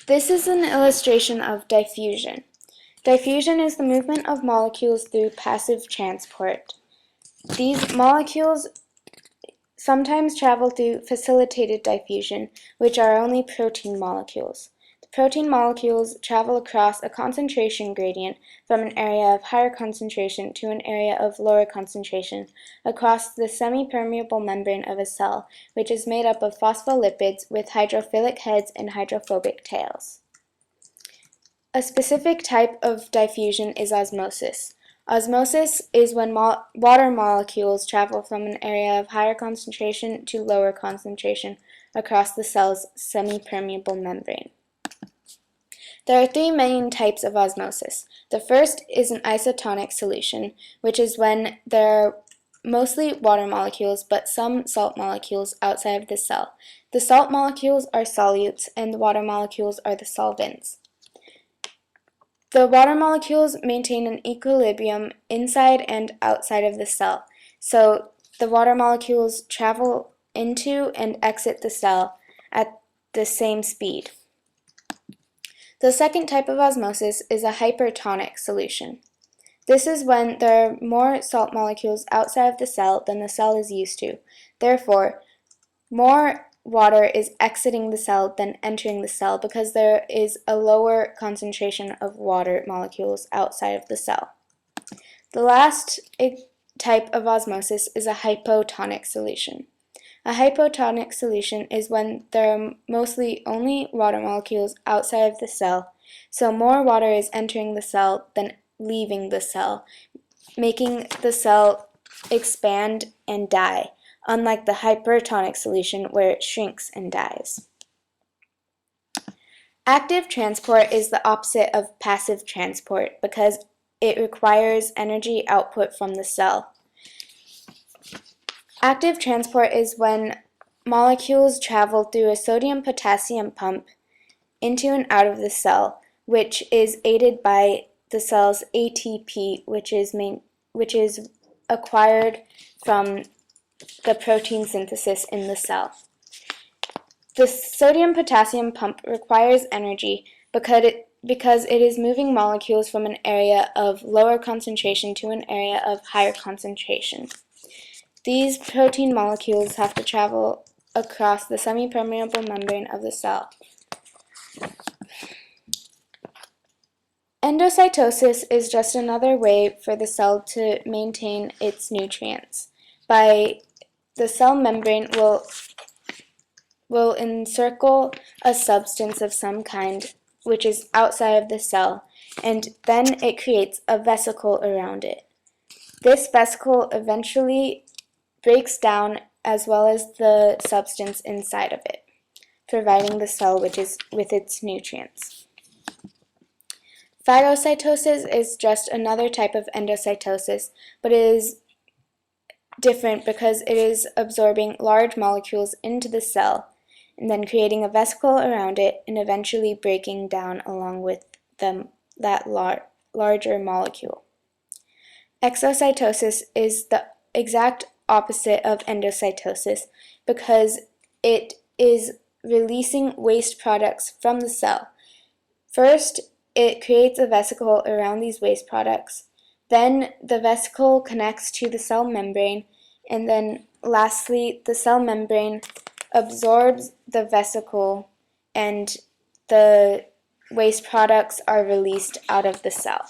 This is an illustration of diffusion. Diffusion is the movement of molecules through passive transport. These molecules sometimes travel through facilitated diffusion, which are only protein molecules. The protein molecules travel across a concentration gradient from an area of higher concentration to an area of lower concentration across the semi-permeable membrane of a cell, which is made up of phospholipids with hydrophilic heads and hydrophobic tails. A specific type of diffusion is osmosis. Osmosis is when water molecules travel from an area of higher concentration to lower concentration across the cell's semi-permeable membrane. There are three main types of osmosis. The first is an isotonic solution, which is when there are mostly water molecules but some salt molecules outside of the cell. The salt molecules are solutes and the water molecules are the solvents. The water molecules maintain an equilibrium inside and outside of the cell, so the water molecules travel into and exit the cell at the same speed. The second type of osmosis is a hypertonic solution. This is when there are more salt molecules outside of the cell than the cell is used to. Therefore, more water is exiting the cell than entering the cell because there is a lower concentration of water molecules outside of the cell. The last type of osmosis is a hypotonic solution. A hypotonic solution is when there are mostly only water molecules outside of the cell, so more water is entering the cell than leaving the cell, making the cell expand and die, unlike the hypertonic solution where it shrinks and dies. Active transport is the opposite of passive transport because it requires energy output from the cell. Active transport is when molecules travel through a sodium-potassium pump into and out of the cell, which is aided by the cell's ATP, which is acquired from the protein synthesis in the cell. The sodium-potassium pump requires energy because it is moving molecules from an area of lower concentration to an area of higher concentration. These protein molecules have to travel across the semi-permeable membrane of the cell. Endocytosis is just another way for the cell to maintain its nutrients. The cell membrane will encircle a substance of some kind which is outside of the cell, and then it creates a vesicle around it. This vesicle eventually breaks down as well as the substance inside of it, providing the cell with its nutrients. Phagocytosis is just another type of endocytosis, but it is different because it is absorbing large molecules into the cell and then creating a vesicle around it and eventually breaking down along with that larger molecule. Exocytosis is the exact opposite of endocytosis because it is releasing waste products from the cell. First, it creates a vesicle around these waste products. Then the vesicle connects to the cell membrane, and then lastly, the cell membrane absorbs the vesicle and the waste products are released out of the cell.